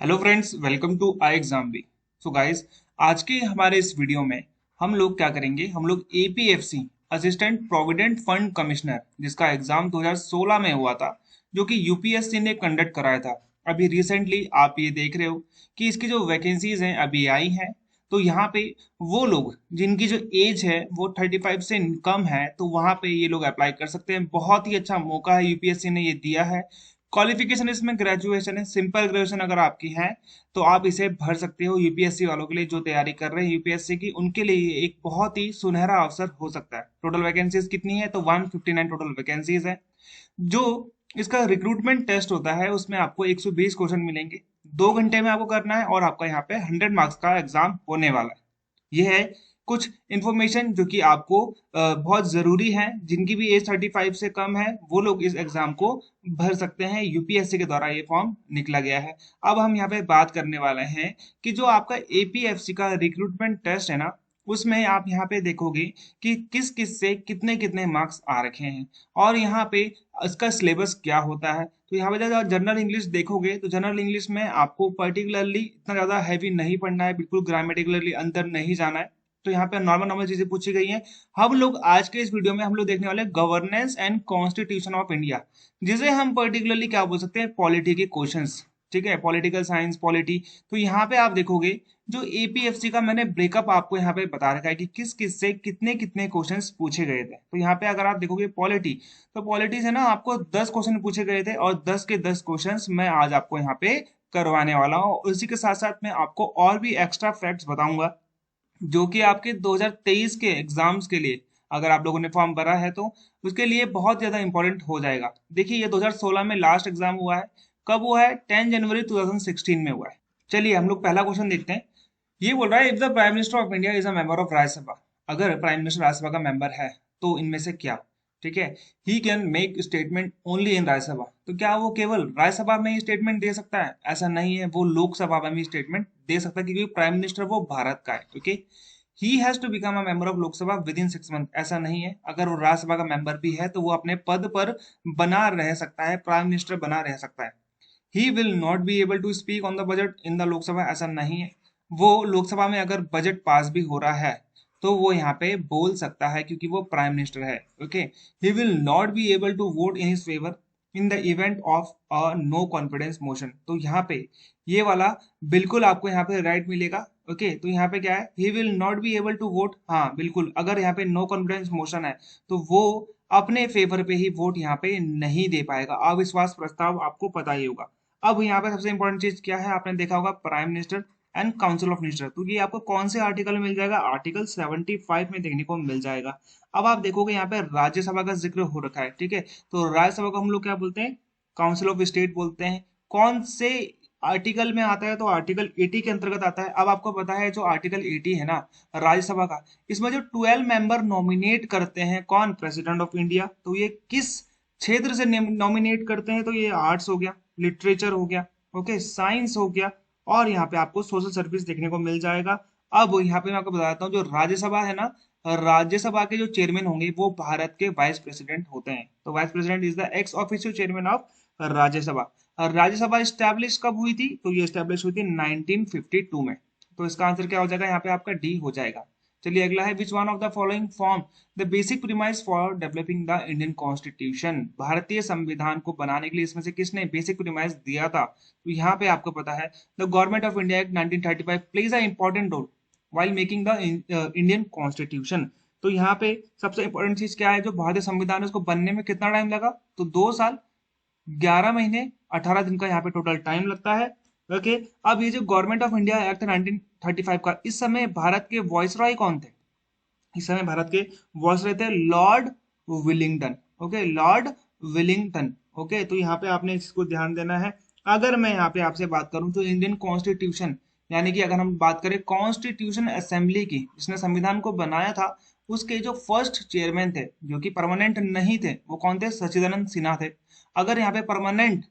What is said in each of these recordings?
Hello friends, welcome to I exam B. So guys, आज के हमारे इस वीडियो में हम लोग क्या करेंगे। हम लोग APFC assistant provident fund commissioner जिसका एग्जाम 2016 में हुआ था, जो कि यूपीएससी ने कंडक्ट कराया था। अभी रिसेंटली आप ये देख रहे हो कि इसकी जो वैकेंसीज हैं अभी आई हैं। तो यहाँ पे वो लोग जिनकी जो एज है वो 35 से कम है, तो वहाँ पे ये लोग अप्लाई कर सकते हैं। बहुत ही अच्छा मौका है, यूपीएससी ने ये दिया है। क्वालिफिकेशन इसमें ग्रेजुएशन है, सिंपल ग्रेजुएशन अगर आपकी है तो आप इसे भर सकते हो। यूपीएससी वालों के लिए जो तैयारी कर रहे हैं यूपीएससी की, उनके लिए ये एक बहुत ही सुनहरा अवसर हो सकता है। टोटल वैकेंसीज कितनी है तो 159 टोटल वैकेंसीज है। जो इसका रिक्रूटमेंट टेस्ट होता है उसमें आपको 120 क्वेश्चन मिलेंगे, 2 घंटे में आपको करना है और आपका यहाँ पे 100 मार्क्स का एग्जाम होने वाला है। यह है कुछ इन्फॉर्मेशन जो कि आपको बहुत ज़रूरी है। जिनकी भी एज 35 से कम है वो लोग इस एग्जाम को भर सकते हैं। यूपीएससी के द्वारा ये फॉर्म निकला गया है। अब हम यहाँ पे बात करने वाले हैं कि जो आपका एपीएफसी का रिक्रूटमेंट टेस्ट है ना, उसमें आप यहाँ पे देखोगे कि किस किस से कितने कितने मार्क्स आ रखे हैं और यहाँ पे इसका सिलेबस क्या होता है। तो यहाँ पे जब जनरल इंग्लिश देखोगे तो जनरल इंग्लिश में आपको पर्टिकुलरली इतना ज़्यादा हैवी नहीं पढ़ना है, बिल्कुल ग्रामेटिकली अंदर नहीं जाना है। तो यहाँ पे नॉर्मल नॉर्मल चीजें पूछी गई हैं। हम लोग आज के इस वीडियो में हम लोग देखने वाले governance and constitution of India, जिसे हम पर्टिकुलरली क्या बोल सकते हैं, पॉलिटी के क्वेश्चंस। ठीक है, पॉलिटिकल साइंस पॉलिटी। तो यहाँ पे आप देखोगे जो एपीएफसी का मैंने ब्रेकअप आपको यहाँ पे बता रखा है कि किस किस से कितने कितने क्वेश्चंस पूछे गए थे। तो यहाँ पे अगर आप देखोगे पॉलिटी, तो पॉलिटी से ना आपको 10 क्वेश्चन पूछे गए थे और 10 के 10 क्वेश्चंस मैं आज आपको यहाँ पे करवाने वाला हूँ। उसी के साथ साथ मैं आपको और भी एक्स्ट्रा फैक्ट्स बताऊंगा जो कि आपके 2023 के एग्जाम्स के लिए, अगर आप लोगों ने फॉर्म भरा है तो उसके लिए बहुत ज्यादा इंपॉर्टेंट हो जाएगा। देखिए, ये 2016 में लास्ट एग्जाम हुआ है। कब हुआ है? 10 जनवरी 2016 में हुआ है। चलिए हम लोग पहला क्वेश्चन देखते हैं। ये बोल रहा है, if the prime minister of India is a member of Rajya Sabha, अगर प्राइम मिनिस्टर राज्यसभा का मेंबर है तो इनमें से क्या। ठीक है, he can make statement only in Rajya Sabha. तो क्या वो केवल राज्यसभा में ही स्टेटमेंट दे सकता है? ऐसा नहीं है, वो लोकसभा में भी स्टेटमेंट दे सकता है क्योंकि प्राइम मिनिस्टर वो भारत का है। Okay, he has to become a member of Lok Sabha within 6 month. ऐसा नहीं है, अगर वो राज्यसभा का मेंबर भी है तो वो अपने पद पर बना रह सकता है, प्राइम मिनिस्टर बना रह सकता है। He will not be able to speak on the budget in the Lok Sabha. ऐसा नहीं है, वो लोकसभा में अगर बजट पास भी हो रहा है तो वो यहाँ पे बोल सकता है क्योंकि वो प्राइम मिनिस्टर है। Okay, he will not be able to vote in his favour in the event of a no confidence motion. तो यहाँ पे ये वाला बिल्कुल आपको यहाँ पे राइट मिलेगा। ओके, तो यहाँ पे क्या है, he will not be able to vote. हाँ बिल्कुल, अगर यहाँ पे नो कॉन्फिडेंस मोशन है तो वो अपने फेवर पे ही वोट यहाँ पे नहीं दे पाएगा। अविश्वास प्रस्ताव आपको पता ही होगा। अब यहाँ पे सबसे इंपॉर्टेंट चीज क्या है, आपने देखा होगा prime minister and council of minister. तो ये आपको कौन से आर्टिकल में मिल जाएगा? आर्टिकल 75 में देखने को मिल जाएगा। अब आप देखोगे यहाँ पे राज्यसभा का जिक्र हो रखा है। ठीक है, तो राज्यसभा को हम लोग क्या बोलते हैं? काउंसिल ऑफ स्टेट बोलते हैं। कौन से आर्टिकल में आता है? तो आर्टिकल 80 के अंतर्गत आता है। अब आपको पता है जो आर्टिकल 80 है ना राज्यसभा का, इसमें जो 12 मेंबर नॉमिनेट करते हैं, कौन? President of India. तो ये किस क्षेत्र से नॉमिनेट करते हैं? तो ये आर्ट्स हो गया, लिटरेचर हो गया, ओके, साइंस हो गया, और यहाँ पे आपको सोशल सर्विस देखने को मिल जाएगा। अब यहाँ पे मैं आपको बताता हूँ, जो राज्यसभा है ना, राज्यसभा के जो चेयरमैन होंगे वो भारत के वाइस प्रेसिडेंट होते हैं। तो vice president is the x official chairman of Rajya Sabha. और राज्यसभा स्टैब्लिश कब हुई थी? तो ये स्टैब्लिश हुई थी 1952 में। तो इसका आंसर क्या हो जाएगा? यहाँ पे आपका डी हो जाएगा। चलिए अगला है, which one of the following form the basic premise for developing the Indian constitution. भारतीय संविधान को बनाने के लिए इसमें से किसने बेसिक प्रीमाइस दिया था? तो यहाँ पे आपको पता है, the government of India act 1935 plays a important role while making the Indian constitution. तो यहाँ पे सबसे इंपॉर्टेंट चीज क्या है, जो भारतीय संविधान है उसको बनने में कितना टाइम लगा? तो 2 साल 11 महीने 18 दिन का यहाँ पे टोटल टाइम लगता है। ओके, अब ये जो गवर्नमेंट ऑफ इंडिया एक्ट 1935 का, इस समय भारत के वॉइसरॉय कौन थे? इस समय भारत के वॉइसरॉय थे Lord Willingdon. Okay, Lord Willingdon. Okay, तो यहाँ पे आपने इसको ध्यान देना है। अगर मैं यहाँ पे आपसे बात करूं तो इंडियन कॉन्स्टिट्यूशन, यानी कि अगर हम बात करें कॉन्स्टिट्यूशन असेंबली की, जिसने संविधान को बनाया था, उसके जो फर्स्ट चेयरमैन थे जो कि परमानेंट नहीं थे, वो कौन थे? सच्चिदानंद सिन्हा थे। अगर यहाँ पे परमानेंट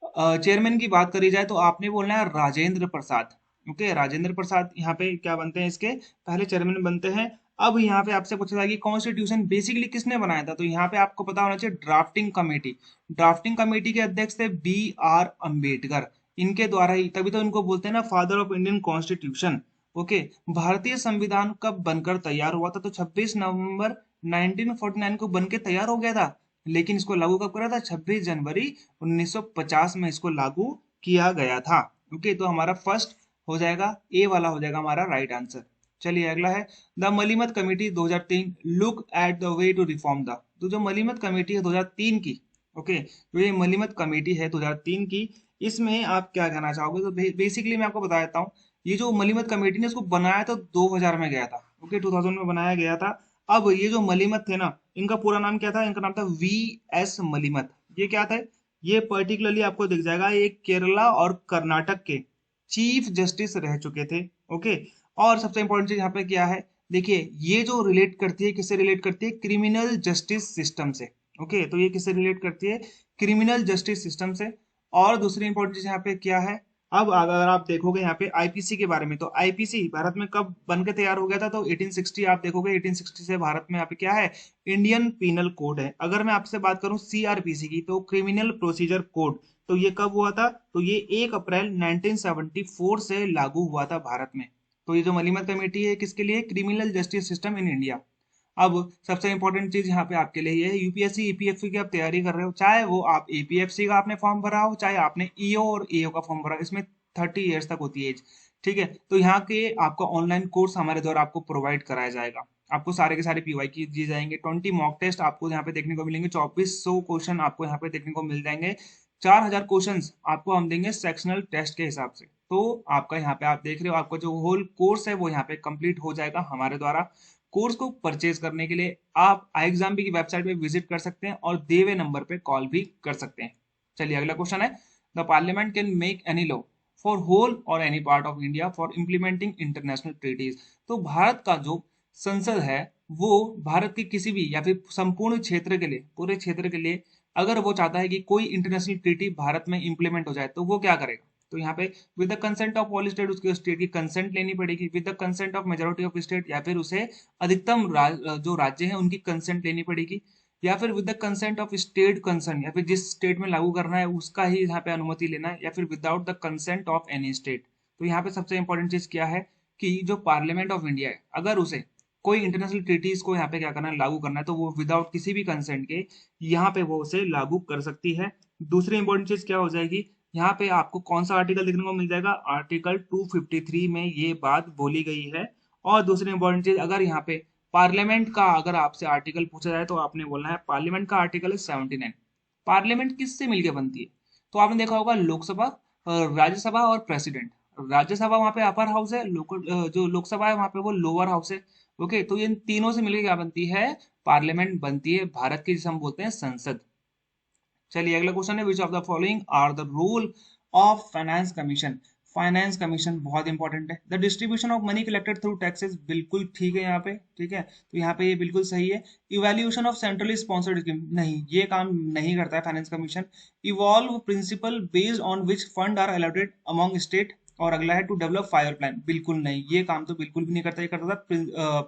चेयरमैन की बात करी जाए तो आपने बोलना है राजेंद्र प्रसाद। ओके, राजेंद्र प्रसाद यहाँ पे क्या बनते हैं? इसके पहले चेयरमैन बनते हैं। अब यहाँ पे आपसे पूछा था कि कॉन्स्टिट्यूशन बेसिकली किसने बनाया था, तो यहाँ पे आपको पता होना चाहिए ड्राफ्टिंग कमेटी। ड्राफ्टिंग कमेटी के अध्यक्ष थे बी आर अम्बेडकर। इनके द्वारा ही, तभी तो इनको बोलते हैं ना father of Indian constitution. Okay, भारतीय संविधान कब बनकर तैयार हुआ था? तो 26 नवंबर 1949 को बनके तैयार हो गया था, लेकिन इसको लागू कब करा था? 26 जनवरी 1950 में इसको लागू किया गया था। ओके, तो हमारा फर्स्ट हो जाएगा, ए वाला हो जाएगा हमारा राइट आंसर। चलिए अगला है, the Malimath committee 2003 look at the way to reform the. तो जो मलीमत कमेटी है 2003 की, ओके, तो ये मलीमत कमेटी है 2003 की, इसमें आप क्या कहना चाहोगे? तो बेसिकली मैं आपको बता देता हूँ, ये जो मलीमत कमेटी ने इसको बनाया तो 2000 में गया था। ओके, 2000 में बनाया गया था। अब ये जो मलीमत थे ना, इनका पूरा नाम क्या था? इनका नाम था वी एस मलीमत। ये क्या था? ये पर्टिकुलरली आपको दिख जाएगा, ये केरला और कर्नाटक के चीफ जस्टिस रह चुके थे। ओके, और सबसे इंपॉर्टेंट चीज यहाँ पे क्या है, देखिए ये जो रिलेट करती है, किससे रिलेट करती है? क्रिमिनल जस्टिस सिस्टम से। ओके, तो ये किससे रिलेट करती है? क्रिमिनल जस्टिस सिस्टम से। और दूसरी इंपॉर्टेंट चीज यहाँ पे क्या है, अब अगर आप देखोगे यहाँ पे आईपीसी के बारे में, तो आईपीसी भारत में कब बन के तैयार हो गया था? तो 1860 आप देखोगे, 1860 से भारत में यहाँ पे क्या है? इंडियन पीनल कोड है। अगर मैं आपसे बात करूं सीआरपीसी की, तो क्रिमिनल प्रोसीजर कोड, तो ये कब हुआ था? तो ये 1 अप्रैल 1974 से लागू हुआ था भारत में। तो ये जो मलीमत कमेटी है किसके लिए? Criminal justice system in India. अब सबसे इंपॉर्टेंट चीज यहाँ पे आपके लिए ये है, यूपीएससी ईपीएफसी की आप तैयारी कर रहे हो, चाहे वो आप एपीएफसी का आपने फॉर्म भरा हो, चाहे आपने ईओ और एओ का फॉर्म भरा हो, इसमें 30 ईयर्स तक होती है एज। ठीक है, तो यहाँ के आपका ऑनलाइन कोर्स हमारे द्वारा आपको प्रोवाइड कराया जाएगा। आपको सारे के सारे पीवाई की दिए जाएंगे, 20 मॉक टेस्ट आपको यहाँ पे देखने को मिलेंगे, 2400 क्वेश्चन आपको यहाँ पे देखने को मिल जाएंगे, 4000 क्वेश्चन आपको हम देंगे सेक्शनल टेस्ट के हिसाब से। तो आपका यहाँ पे आप देख रहे हो, आपका जो होल कोर्स है वो यहाँ पे कंप्लीट हो जाएगा हमारे द्वारा। कोर्स को परचेज करने के लिए आप iexam की वेबसाइट पे विजिट कर सकते हैं और दिए हुए नंबर पे कॉल भी कर सकते हैं। चलिए अगला क्वेश्चन है, the parliament can make any law for whole or any part of India for implementing international treaties. तो भारत का जो संसद है वो भारत के किसी भी या फिर संपूर्ण क्षेत्र के लिए, पूरे क्षेत्र के लिए, अगर वो चाहता है कि कोई इंटरनेशनल ट्रीटी भारत में इंप्लीमेंट हो जाए तो वो क्या करेगा? तो यहाँ पे with the consent of all state, उसके स्टेट की कंसेंट लेनी पड़ेगी, with the consent of majority of state, या फिर उसे अधिकतम जो राज्य हैं उनकी कंसेंट लेनी पड़ेगी, या फिर with the consent of state concern, या फिर जिस स्टेट में लागू करना है उसका ही यहाँ पे अनुमति लेना है, या फिर without the consent of any state. तो यहाँ पे सबसे इंपॉर्टेंट चीज क्या है कि जो पार्लियामेंट ऑफ इंडिया है, अगर उसे कोई इंटरनेशनल ट्रीटीज को यहाँ पे क्या करना है, लागू करना है, तो वो विदाउट किसी भी कंसेंट के यहाँ पे वो उसे लागू कर सकती है। दूसरी इंपॉर्टेंट चीज क्या हो जाएगी, यहाँ पे आपको कौन सा आर्टिकल देखने को मिल जाएगा? आर्टिकल 253 में ये बात बोली गई है। और दूसरी इंपॉर्टेंट चीज, अगर यहाँ पे पार्लियामेंट का अगर आपसे आर्टिकल पूछा जाए तो आपने बोलना है पार्लियामेंट का आर्टिकल है 79। पार्लियामेंट किससे मिलकर बनती है? तो आपने देखा होगा लोकसभा, राज्यसभा और प्रेसिडेंट। राज्यसभा वहां पे अपर हाउस है, जो लोकसभा है वहां पे वो लोअर हाउस है। ओके, तो ये इन तीनों से मिलकर क्या बनती है? पार्लियामेंट बनती है भारत की, जिसे हम बोलते हैं संसद। चलिए अगला क्वेश्चन है, which of the following are the rule of finance commission. Finance commission बहुत इंपॉर्टेंट है। The distribution of money collected through taxes, बिल्कुल ठीक है यहाँ पे, ठीक है, तो यहाँ पे ये बिल्कुल सही है। Evaluation of centrally sponsored scheme, नहीं, ये काम नहीं करता है finance commission. Evolve principle based on which fund are allotted among state, और अगला है टू डेवलप फायर प्लान, बिल्कुल नहीं, ये काम तो बिल्कुल भी नहीं करता, ये करता था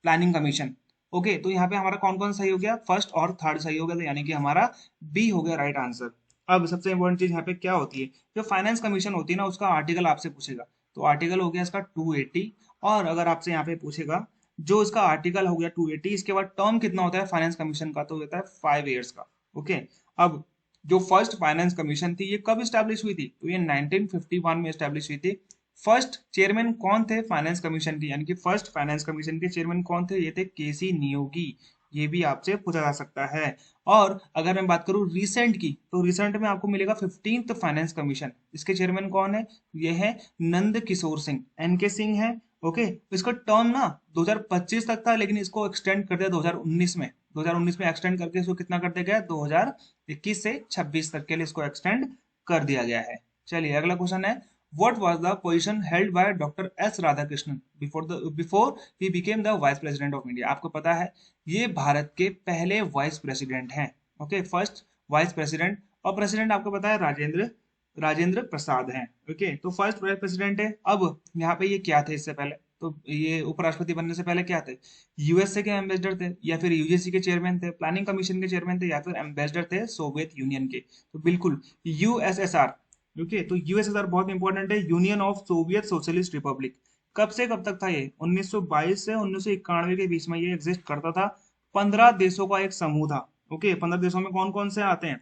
प्लानिंग कमीशन। ओके, तो यहाँ पे हमारा कौन कौन सही हो गया? फर्स्ट और थर्ड सही हो गया, तो यानी कि हमारा बी हो गया राइट आंसर। अब सबसे इंपॉर्टेंट चीज यहाँ पे क्या होती है, जो फाइनेंस कमीशन होती है ना, उसका आर्टिकल आपसे पूछेगा, तो आर्टिकल हो गया इसका 280। और अगर आपसे यहाँ पे पूछेगा जो इसका आर्टिकल हो गया 280, इसके बाद टर्म कितना होता है फाइनेंस कमीशन का, तो होता है 5 ईयर्स का। ओके, अब जो फर्स्ट फाइनेंस कमीशन थी ये कब स्टैब्लिश हुई थी? तो ये 1951 में स्टैब्लिश हुई थी। फर्स्ट चेयरमैन कौन थे फाइनेंस कमीशन के, यानी कि फर्स्ट फाइनेंस कमीशन के चेयरमैन कौन थे? ये थे केसी नियोगी। ये भी आपसे पूछा जा सकता है। और अगर मैं बात करूं रिसेंट की, तो रिसेंट में आपको मिलेगा 15th फाइनेंस कमीशन। इसके चेयरमैन कौन है? ये है नंद किशोर सिंह, एन के सिंह है। ओके, इसका टर्म ना 2025 तक था, लेकिन इसको एक्सटेंड कर दिया 2019 में। 2019 में एक्सटेंड करके इसको कितना कर दिया गया? 2021 से 26 तक के लिए इसको एक्सटेंड कर दिया गया है। चलिए अगला क्वेश्चन है, what was the position held by Dr. S. Radhakrishnan before he became the Vice President of India? आपको पता है ये भारत के पहले वाइस प्रेसिडेंट हैं। ओके, फर्स्ट वाइस प्रेसिडेंट, और प्रेसिडेंट आपको पता है राजेंद्र राजेंद्र प्रसाद हैं। ओके, तो फर्स्ट वाइस प्रेसिडेंट है। अब यहाँ पे ये क्या थे इससे पहले? तो ये उपराष्ट्रपति बनने से पहले क्या थे? यूएसए के एम्बेसडर थे, या फिर यूजीसी के चेयरमैन थे, प्लानिंग कमीशन के चेयरमैन थे, या फिर एम्बेसडर थे सोवियत यूनियन के। तो बिल्कुल यूएसएसआर, ओके, तो यूएसएसआर बहुत इंपॉर्टेंट है, union of Soviet socialist Republic. कब से कब तक था ये? 1922 से 1991 के बीच में ये एग्जिस्ट करता था। 15 देशों का एक समूह था। ओके, 15 देशों में कौन कौन से आते हैं?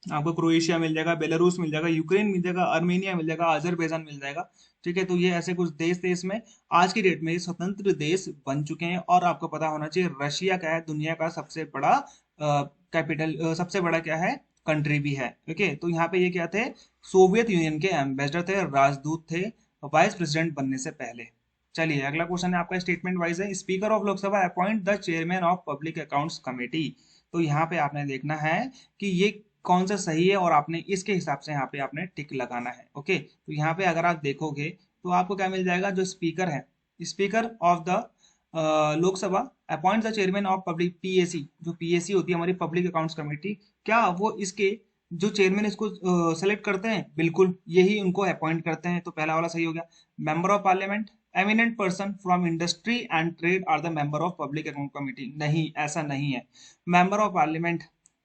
आपको क्रोएशिया मिल जाएगा, बेलारूस मिल जाएगा, यूक्रेन मिल जाएगा, अर्मेनिया मिल जाएगा, अजरबैजान मिल जाएगा। ठीक है, तो ये ऐसे कुछ देश थे इसमें। आज की डेट में ये स्वतंत्र देश बन चुके हैं। और आपको पता होना चाहिए रशिया क्या है, दुनिया का सबसे बड़ा कैपिटल, सबसे बड़ा क्या है, कंट्री भी है। ओके, तो यहाँ पे ये क्या थे, सोवियत यूनियन के एम्बेसडर थे, राजदूत थे, वाइस प्रेसिडेंट बनने से पहले। चलिए अगला क्वेश्चन है आपका स्टेटमेंट वाइज है, speaker of Lok Sabha appoint the chairman of public accounts committee. तो यहाँ पे आपने देखना है कि ये कौन सा सही है और आपने इसके हिसाब से यहाँ पे आपने टिक लगाना है। ओके, तो यहाँ पे अगर आप देखोगे तो आपको क्या मिल जाएगा, जो स्पीकर है, speaker of the Lok Sabha appoint the chairman of public, PAC, जो पीएसी होती है हमारी पब्लिक अकाउंट्स कमेटी, क्या वो इसके जो चेयरमैन इसको सेलेक्ट करते हैं? बिल्कुल, यही उनको अपॉइंट करते हैं। तो पहला वाला सही हो गया। Member of parliament, eminent person from industry and trade are the member of public account committee. नहीं, ऐसा नहीं है। मेंबर ऑफ पार्लियामेंट,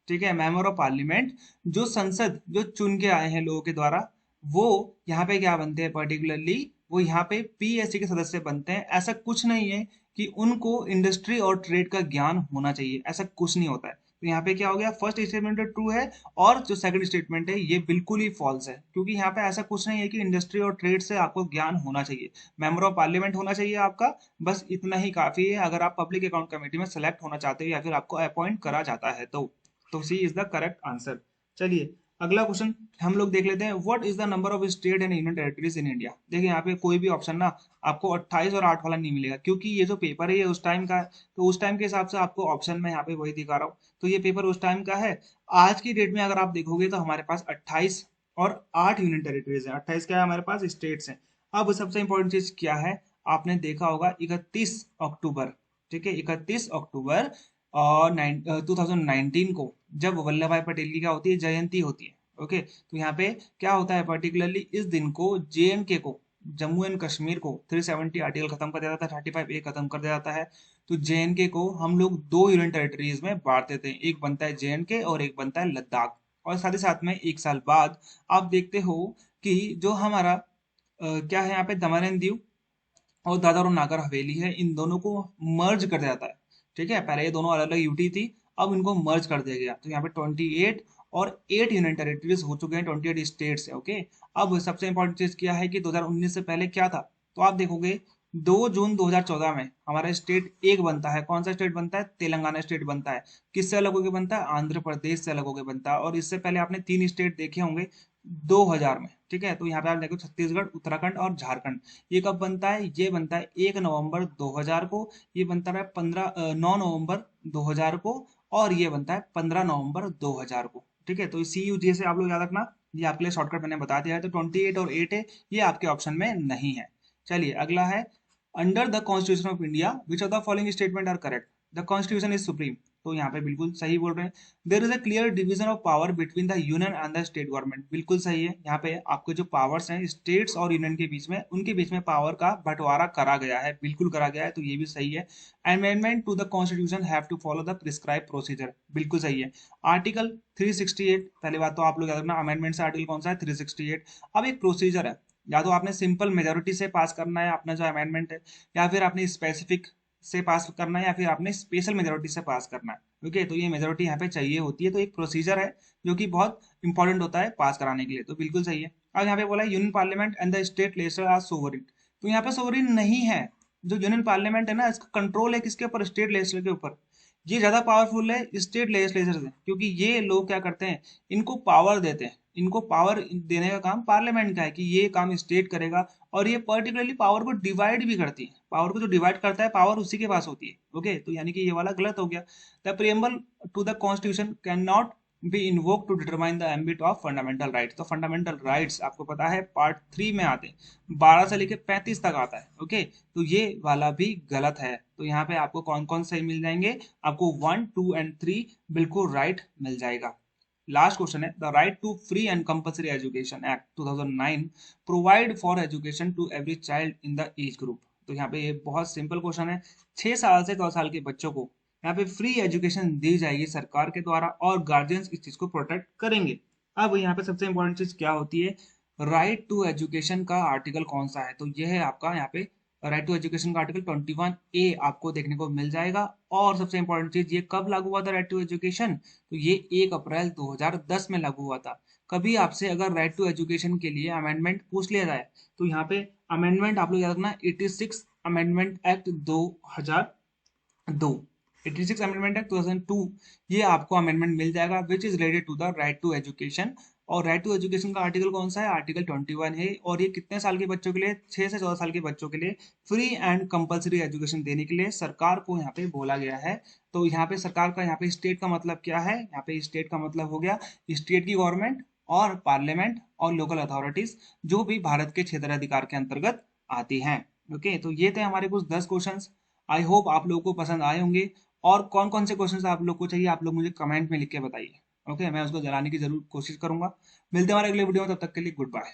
ठीक है, मेंबर ऑफ पार्लियामेंट जो संसद जो चुन के आए हैं लोगों के द्वारा, वो यहाँ पे क्या बनते हैं, पर्टिकुलरली वो यहाँ पे पीएससी के सदस्य बनते हैं। ऐसा कुछ नहीं है कि उनको इंडस्ट्री और ट्रेड का ज्ञान होना चाहिए, ऐसा कुछ नहीं होता है। तो यहाँ पे क्या हो गया, फर्स्ट स्टेटमेंट ट्रू है और जो सेकंड स्टेटमेंट है ये बिल्कुल ही फॉल्स है, क्योंकि यहाँ पे ऐसा कुछ नहीं है कि इंडस्ट्री और ट्रेड से आपको ज्ञान होना चाहिए। मेंबर ऑफ पार्लियामेंट होना चाहिए आपका, बस इतना ही काफी है अगर आप पब्लिक अकाउंट कमेटी में सेलेक्ट होना चाहते हो या फिर आपको अपॉइंट करा जाता है तो सी इज द करेक्ट आंसर। चलिए अगला क्वेश्चन हम लोग देख लेते हैं, what is the number of state and union territories in India. देखिए यहाँ पे कोई भी ऑप्शन ना आपको 28 और 8 वाला नहीं मिलेगा, क्योंकि ये जो पेपर है ये उस टाइम का है, तो उस टाइम के हिसाब से आपको ऑप्शन में यहाँ पे वही दिखा रहा हूँ। तो ये पेपर उस टाइम का है। आज की डेट में अगर आप देखोगे तो हमारे पास 28 और 8 यूनियन टेरिटरीज है। 28 क्या है हमारे पास, स्टेट्स हैं। अब सबसे इंपॉर्टेंट चीज क्या है, आपने देखा होगा 31 अक्टूबर, ठीक है, 31 अक्टूबर और 2019 को जब वल्लभ भाई पटेल की क्या होती है, जयंती होती है। ओके, तो यहाँ पे क्या होता है, पर्टिकुलरली इस दिन को जेएनके को, जम्मू एंड कश्मीर को 370 आर्टिकल खत्म कर दिया जाता है, 35A खत्म कर दिया जाता है। तो जेएनके को हम लोग दो यूनियन टेरिटरीज में बांट देते हैं, एक बनता है जेएनके और एक बनता है लद्दाख। और साथ ही साथ में एक साल बाद आप देखते हो कि जो हमारा क्या है यहाँ पे, दमन एंड दीव और दादर और नागर हवेली है, इन दोनों को मर्ज कर दिया जाता है। ठीक है, पहले ये दोनों अलग अलग यूटी थी, अब इनको मर्ज कर दिया गया। तो यहाँ पे 28 और 8 यूनियन टेरिटरीज हो चुके हैं, 28 स्टेट्स है। ओके, अब सबसे इंपॉर्टेंट चीज क्या है कि 2019 से पहले क्या था, तो आप देखोगे 2 जून 2014 में हमारा स्टेट एक बनता है। कौन सा स्टेट बनता है, तेलंगाना स्टेट बनता है। किससे अलग होकर बनता है, आंध्र प्रदेश से अलग होकर बनता है। और इससे पहले आपने 3 स्टेट देखे होंगे 2000 में। ठीक है, तो यहाँ पे आप देखो छत्तीसगढ़, उत्तराखंड और झारखंड। ये कब बनता है, ये बनता है 1 नवंबर 2000 को। ये बनता है 9 नवंबर 2000 को। और ये बनता है 15 नवंबर 2000 को। ठीक है, तो CUJ से आप लोग याद रखना, ये आपके लिए शॉर्टकट मैंने बता दिया है। तो 28 और 8 है, ये आपके ऑप्शन में नहीं है। चलिए अगला है, under the constitution of India which of the following statement are correct, the constitution is supreme. तो यहाँ पे बिल्कुल सही बोल रहे हैं। There is a clear division of power between the union and the state government, बिल्कुल सही है। यहाँ पे आपके जो पावर्स हैं स्टेट्स और यूनियन के बीच में, उनके बीच में पावर का बंटवारा करा गया है, बिल्कुल करा गया है, तो ये भी सही है। Amendment to the constitution have to follow the prescribe procedure, बिल्कुल सही है। आर्टिकल 368, पहली बात तो आप लोग याद रखना, अमेंडमेंट से आर्टिकल कौन सा है, 368। अब एक प्रोसीजर है, या तो आपने सिंपल मेजोरिटी से पास करना है अपना जो अमेंडमेंट है, या फिर आपने स्पेसिफिक से पास करना है, या फिर आपने स्पेशल मेजोरिटी से पास करना है। ओके, तो ये मेजोरिटी यहाँ पे चाहिए होती है, तो एक प्रोसीजर है जो कि बहुत इंपॉर्टेंट होता है पास कराने के लिए, तो बिल्कुल सही है। अब यहाँ पे बोला union parliament and the state legislature are sovereign, तो यहाँ पे सोवरेन नहीं है। जो यूनियन पार्लियामेंट है ना, इसका कंट्रोल है किसके ऊपर, स्टेट लेजिस्लेचर के ऊपर। ये ज्यादा पावरफुल है स्टेट लेजिस्लेचर से, क्योंकि ये लोग क्या करते हैं, इनको पावर देते हैं। इनको पावर देने का काम पार्लियामेंट का है कि ये काम स्टेट करेगा। और ये पर्टिकुलरली पावर को डिवाइड भी करती है, पावर को जो डिवाइड करता है पावर उसी के पास होती है। ओके, तो यानी कि ये वाला गलत हो गया। The preamble to the constitution can not be invoke to determine the ambit of fundamental rights. तो फंडामेंटल राइट्स आपको पता है पार्ट 3 में आते हैं, 12 से लेकर 35 तक आता है। ओके, तो ये वाला भी गलत है। तो यहाँ पे आपको कौन कौन सही मिल जाएंगे, आपको 1, 2 एंड 3 बिल्कुल राइट मिल जाएगा। लास्ट क्वेश्चन है, the right to free and compulsory education act 2009 provide for education to every child in the age group. तो यहाँ पे ये बहुत सिंपल क्वेश्चन है, 6 साल से 9 साल के बच्चों को यहाँ पे फ्री एजुकेशन दी जाएगी सरकार के द्वारा, और गार्जियंस इस चीज को प्रोटेक्ट करेंगे। अब यहाँ पे सबसे इंपॉर्टेंट चीज क्या होती है, राइट टू एजुकेशन का आर्टिकल कौन सा है? तो ये है आपका यहाँ पे राइट टू एजुकेशन का आर्टिकल 21A आपको देखने को मिल जाएगा। और सबसे इंपॉर्टेंट चीज, ये कब लागू हुआ था राइट टू एजुकेशन? तो ये 1 अप्रैल 2010 में लागू हुआ था। कभी आपसे अगर राइट टू एजुकेशन के लिए अमेंडमेंट पूछ लिया जाए तो यहाँ पे अमेंडमेंट आप लोग याद रखना, 86 अमेंडमेंट एक्ट 2002, 86 अमेंडमेंट एक्ट 2002, ये आपको अमेंडमेंट मिल जाएगा which is related to the right to education. और राइट टू एजुकेशन का आर्टिकल कौन सा है? आर्टिकल 21 है। और ये कितने साल के बच्चों के लिए? 6 से 14 साल के बच्चों के लिए फ्री एंड कंपलसरी एजुकेशन देने के लिए सरकार को यहाँ पे बोला गया है। तो यहाँ पे सरकार का, यहाँ पे स्टेट का मतलब क्या है? यहाँ पे स्टेट का मतलब हो गया स्टेट की गवर्नमेंट और पार्लियामेंट और लोकल अथॉरिटीज, जो भी भारत के क्षेत्राधिकार के अंतर्गत आती हैं। ओके, तो ये थे हमारे कुछ 10 क्वेश्चंस। आई होप आप लोगों को पसंद आए होंगे। और कौन कौन से क्वेश्चंस आप लोग को चाहिए, आप लोग मुझे कमेंट में लिख के बताइए। ओके, मैं उसको जलाने की जरूर कोशिश करूंगा। मिलते हैं हमारे अगले वीडियो में, तब तक के लिए गुड बाय।